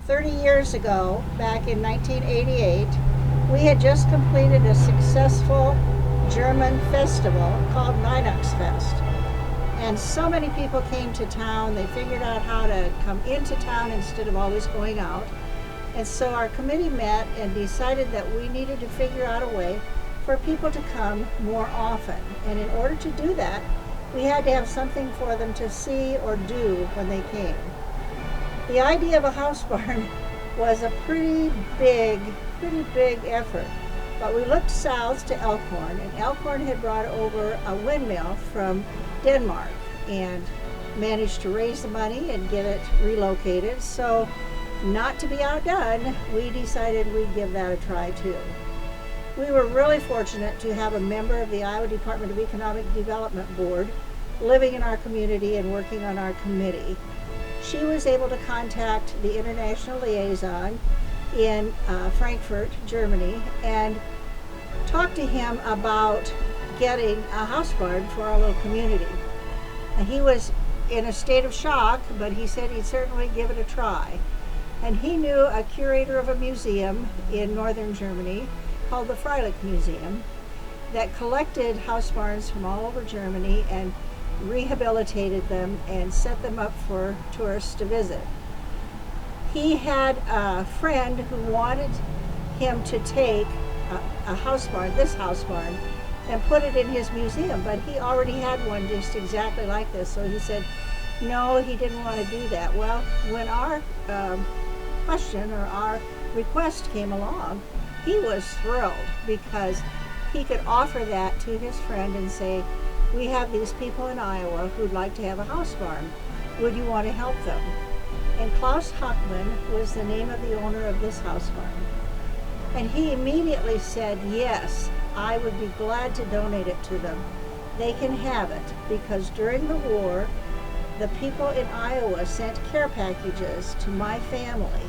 30 years ago, back in 1988, we had just completed a successful German festival called Weihnachtsfest. And so many people came to town, they figured out how to come into town instead of always going out. And so our committee met and decided that we needed to figure out a way for people to come more often. And in order to do that, we had to have something for them to see or do when they came. The idea of a house barn was a pretty big effort. But we looked south to Elkhorn, and Elkhorn had brought over a windmill from Denmark and managed to raise the money and get it relocated. So, not to be outdone, we decided we'd give that a try too. We were really fortunate to have a member of the Iowa Department of Economic Development Board living in our community and working on our committee. She was able to contact the international liaison in Frankfurt, Germany, and talk to him about getting a house barn for our little community. And he was in a state of shock, but he said he'd certainly give it a try. And he knew a curator of a museum in northern Germany called the Freilich Museum that collected house barns from all over Germany and rehabilitated them and set them up for tourists to visit. He had a friend who wanted him to take a house barn, this house barn, and put it in his museum, but he already had one just exactly like this, so he said no, he didn't want to do that. Well, when our question or our request came along, he was thrilled because he could offer that to his friend and say, we have these people in Iowa who'd like to have a house barn. Would you want to help them? And Klaus Hockman was the name of the owner of this house barn. And he immediately said, yes, I would be glad to donate it to them. They can have it because during the war, the people in Iowa sent care packages to my family,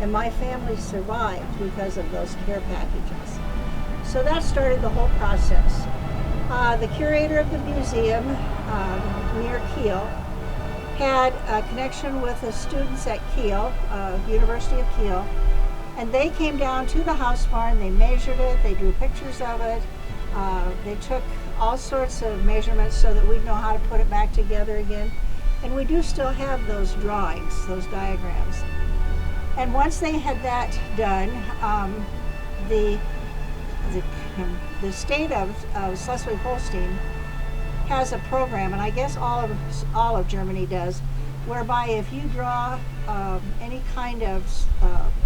and my family survived because of those care packages. So that started the whole process. The curator of the museum near Kiel had a connection with the students at Kiel, University of Kiel, and they came down to the house barn, they measured it, they drew pictures of it, they took all sorts of measurements so that we'd know how to put it back together again. And we do still have those drawings, those diagrams. And once they had that done, the state of Schleswig-Holstein has a program, and I guess all of Germany does, whereby if you draw any kind of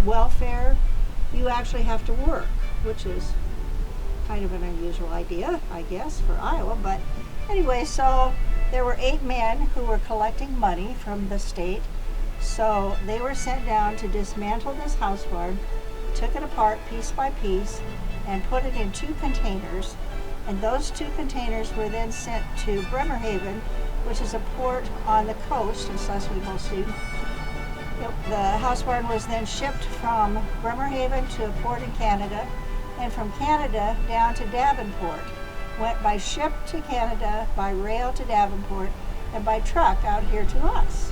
welfare, you actually have to work, which is kind of an unusual idea, I guess, for Iowa. But anyway, so there were 8 men who were collecting money from the state. So they were sent down to dismantle this house barn, took it apart piece by piece, and put it in 2 containers. And those 2 containers were then sent to Bremerhaven, which is a port on the coast of Schleswig-Holstein. The house barn was then shipped from Bremerhaven to a port in Canada, and from Canada down to Davenport. Went by ship to Canada, by rail to Davenport, and by truck out here to us.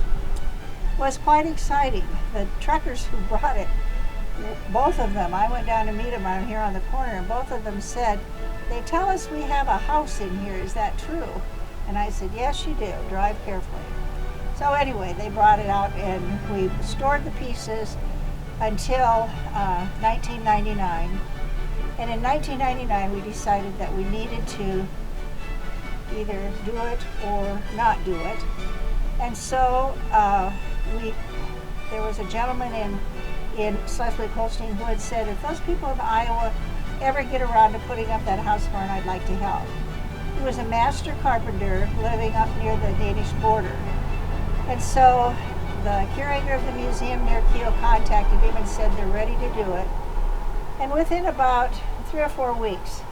It was quite exciting. The truckers who brought it, both of them, I went down to meet them out here on the corner, and both of them said, they tell us we have a house in here, is that true? And I said, yes, you do, drive carefully. So anyway, they brought it out and we stored the pieces until 1999. And in 1999, we decided that we needed to either do it or not do it. And so there was a gentleman in Schleswig-Holstein who had said, if those people in Iowa ever get around to putting up that house barn, I'd like to help. He was a master carpenter living up near the Danish border. And so the curator of the museum near Kiel contacted him and said they're ready to do it. And within about 3 or 4 weeks,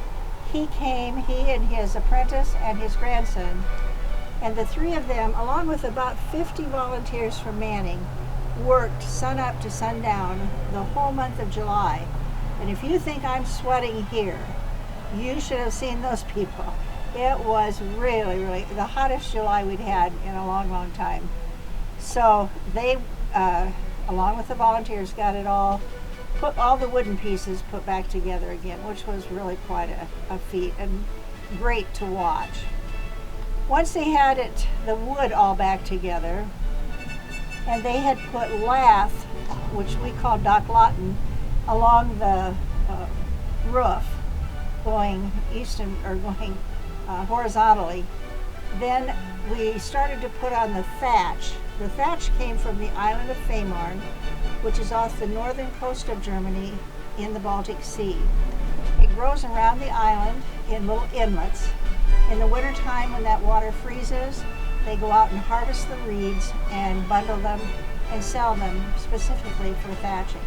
he came, he and his apprentice and his grandson, and the 3 of them, along with about 50 volunteers from Manning, worked sun up to sundown the whole month of July. And if you think I'm sweating here, you should have seen those people. It was really the hottest July we'd had in a long time. So they along with the volunteers, got it all, put all the wooden pieces put back together again, which was really quite a feat and great to watch. Once they had it, the wood all back together, and they had put lath, which we call docklatten, along the roof, going going horizontally. Then we started to put on the thatch. The thatch came from the island of Fehmarn, which is off the northern coast of Germany in the Baltic Sea. It grows around the island in little inlets. In the wintertime, when that water freezes, they go out and harvest the reeds and bundle them and sell them specifically for thatching.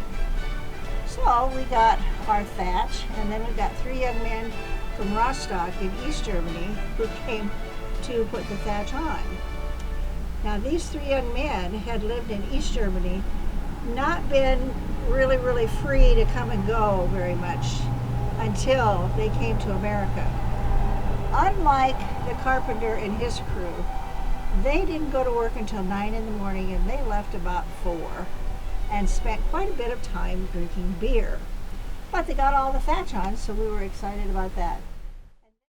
So we got our thatch, and then we got 3 young men from Rostock in East Germany who came to put the thatch on. Now these 3 young men had lived in East Germany, not been really free to come and go very much until they came to America. Unlike the carpenter and his crew, they didn't go to work until 9 in the morning, and they left about 4 and spent quite a bit of time drinking beer. But they got all the thatch on, so we were excited about that.